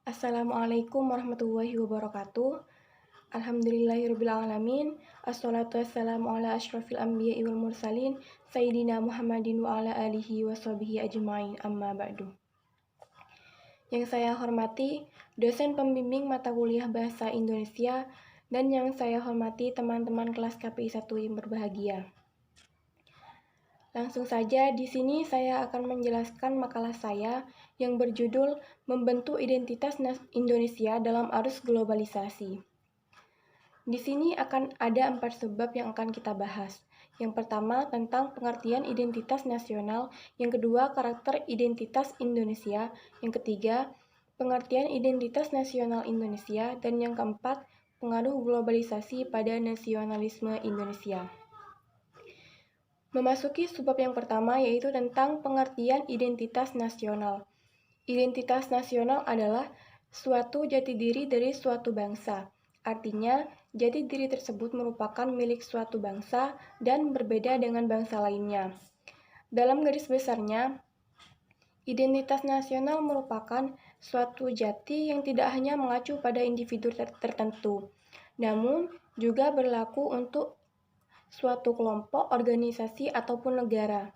Assalamualaikum warahmatullahi wabarakatuh. Alhamdulillahirrabbilalamin. Assalatu wassalamu ala asyrafil anbiya'i wal mursalin Sayyidina Muhammadin wa ala alihi wa sahbihi ajma'in amma ba'du. Yang saya hormati dosen pembimbing mata kuliah Bahasa Indonesia dan yang saya hormati teman-teman kelas KPI 1 yang berbahagia. Langsung saja, di sini saya akan menjelaskan makalah saya yang berjudul Membentuk Identitas Indonesia dalam Arus Globalisasi. Di sini akan ada 4 sebab yang akan kita bahas. Yang pertama, tentang pengertian identitas nasional. Yang kedua, karakter identitas Indonesia. Yang ketiga, pengertian identitas nasional Indonesia. Dan yang keempat, pengaruh globalisasi pada nasionalisme Indonesia. Memasuki subbab yang pertama, yaitu tentang pengertian identitas nasional. Identitas nasional adalah suatu jati diri dari suatu bangsa. Artinya, jati diri tersebut merupakan milik suatu bangsa dan berbeda dengan bangsa lainnya. Dalam garis besarnya, identitas nasional merupakan suatu jati yang tidak hanya mengacu pada individu tertentu, namun juga berlaku untuk suatu kelompok, organisasi, ataupun negara.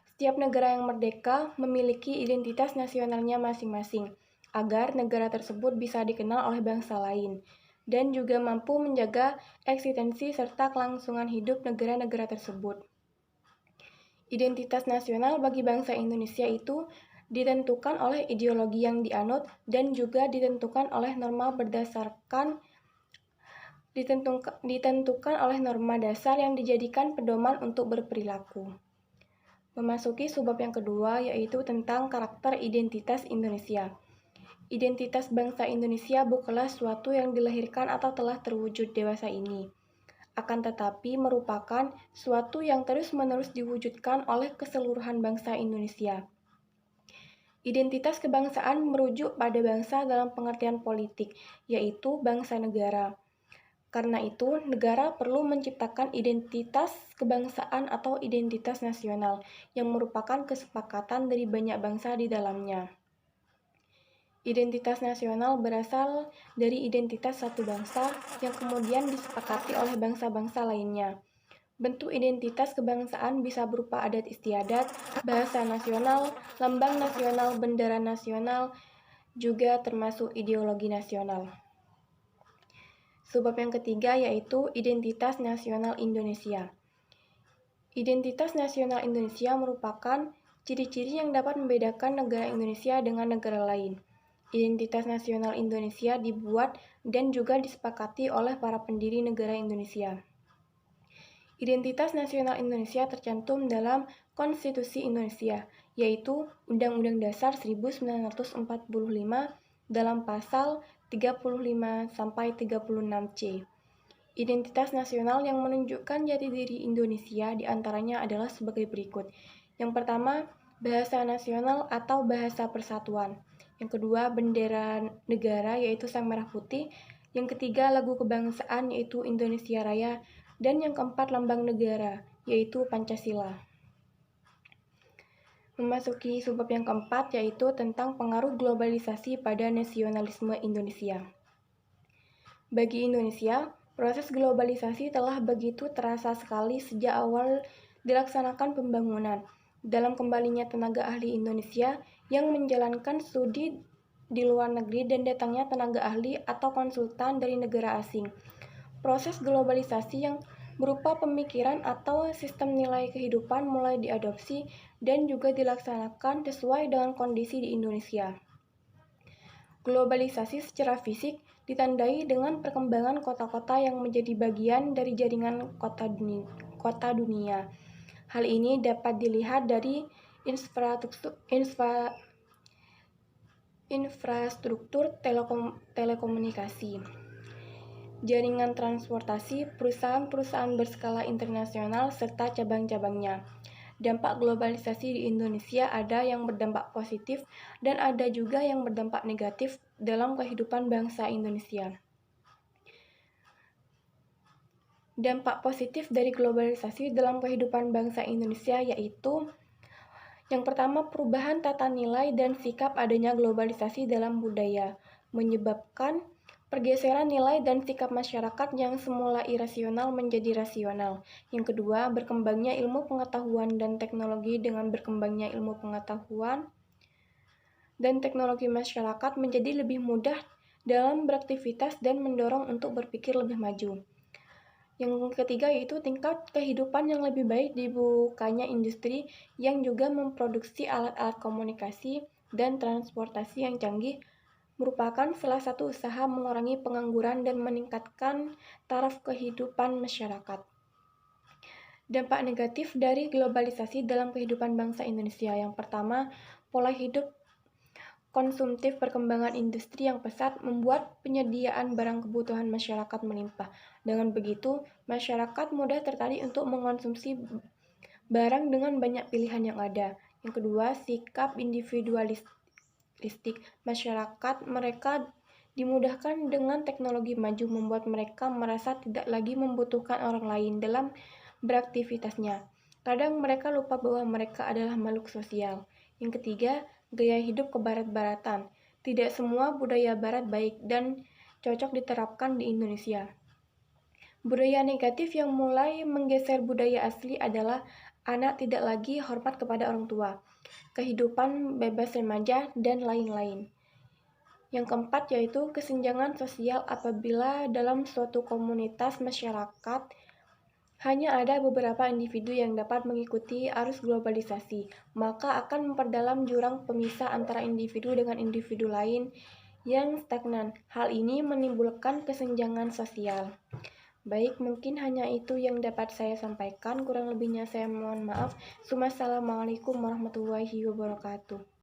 Setiap negara yang merdeka memiliki identitas nasionalnya masing-masing, agar negara tersebut bisa dikenal oleh bangsa lain, dan juga mampu menjaga eksistensi serta kelangsungan hidup negara-negara tersebut. Identitas nasional bagi bangsa Indonesia itu ditentukan oleh ideologi yang dianut dan juga ditentukan oleh norma dasar yang dijadikan pedoman untuk berperilaku. Memasuki subbab yang kedua, yaitu tentang karakter identitas Indonesia. Identitas bangsa Indonesia bukanlah suatu yang dilahirkan atau telah terwujud dewasa ini, akan tetapi merupakan suatu yang terus-menerus diwujudkan oleh keseluruhan bangsa Indonesia. Identitas kebangsaan merujuk pada bangsa dalam pengertian politik, yaitu bangsa negara. Karena itu, negara perlu menciptakan identitas kebangsaan atau identitas nasional yang merupakan kesepakatan dari banyak bangsa di dalamnya. Identitas nasional berasal dari identitas satu bangsa yang kemudian disepakati oleh bangsa-bangsa lainnya. Bentuk identitas kebangsaan bisa berupa adat istiadat, bahasa nasional, lambang nasional, bendera nasional, juga termasuk ideologi nasional. Subbab yang ketiga yaitu identitas nasional Indonesia. Identitas nasional Indonesia merupakan ciri-ciri yang dapat membedakan negara Indonesia dengan negara lain. Identitas nasional Indonesia dibuat dan juga disepakati oleh para pendiri negara Indonesia. Identitas nasional Indonesia tercantum dalam Konstitusi Indonesia, yaitu Undang-Undang Dasar 1945 dalam pasal 35-36C. Identitas nasional yang menunjukkan jati diri Indonesia diantaranya adalah sebagai berikut. Yang pertama, bahasa nasional atau bahasa persatuan. Yang kedua, bendera negara yaitu sang merah putih. Yang ketiga, lagu kebangsaan yaitu Indonesia Raya. Dan yang keempat, lambang negara yaitu Pancasila. Memasuki subbab yang keempat, yaitu tentang pengaruh globalisasi pada nasionalisme Indonesia. Bagi Indonesia, proses globalisasi telah begitu terasa sekali sejak awal dilaksanakan pembangunan. Dalam kembalinya tenaga ahli Indonesia yang menjalankan studi di luar negeri dan datangnya tenaga ahli atau konsultan dari negara asing. Proses globalisasi yang berupa pemikiran atau sistem nilai kehidupan mulai diadopsi dan juga dilaksanakan sesuai dengan kondisi di Indonesia. Globalisasi secara fisik ditandai dengan perkembangan kota-kota yang menjadi bagian dari jaringan kota dunia. Hal ini dapat dilihat dari infrastruktur telekomunikasi, jaringan transportasi, perusahaan-perusahaan berskala internasional, serta cabang-cabangnya. Dampak globalisasi di Indonesia ada yang berdampak positif dan ada juga yang berdampak negatif dalam kehidupan bangsa Indonesia. Dampak positif dari globalisasi dalam kehidupan bangsa Indonesia yaitu yang pertama, perubahan tata nilai dan sikap adanya globalisasi dalam budaya. menyebabkan pergeseran nilai dan sikap masyarakat yang semula irasional menjadi rasional. Yang kedua, berkembangnya ilmu pengetahuan dan teknologi. Dengan berkembangnya ilmu pengetahuan dan teknologi, masyarakat menjadi lebih mudah dalam beraktivitas dan mendorong untuk berpikir lebih maju. Yang ketiga yaitu tingkat kehidupan yang lebih baik, dibukanya industri yang juga memproduksi alat-alat komunikasi dan transportasi yang canggih merupakan salah satu usaha mengurangi pengangguran dan meningkatkan taraf kehidupan masyarakat. Dampak negatif dari globalisasi dalam kehidupan bangsa Indonesia. Yang pertama, pola hidup konsumtif. Perkembangan industri yang pesat membuat penyediaan barang kebutuhan masyarakat melimpah. Dengan begitu, masyarakat mudah tertarik untuk mengonsumsi barang dengan banyak pilihan yang ada. Yang kedua, sikap individualistik. Masyarakat mereka dimudahkan dengan teknologi maju, membuat mereka merasa tidak lagi membutuhkan orang lain dalam beraktivitasnya. Kadang mereka lupa bahwa mereka adalah makhluk sosial. Yang ketiga, gaya hidup kebarat-baratan. Tidak semua budaya barat baik dan cocok diterapkan di Indonesia. Budaya negatif yang mulai menggeser budaya asli adalah anak tidak lagi hormat kepada orang tua, kehidupan bebas remaja, dan lain-lain. Yang keempat yaitu kesenjangan sosial. Apabila dalam suatu komunitas masyarakat hanya ada beberapa individu yang dapat mengikuti arus globalisasi, maka akan memperdalam jurang pemisah antara individu dengan individu lain yang stagnan. Hal ini menimbulkan kesenjangan sosial. Baik, mungkin hanya itu yang dapat saya sampaikan. Kurang lebihnya saya mohon maaf. Wassalamualaikum warahmatullahi wabarakatuh.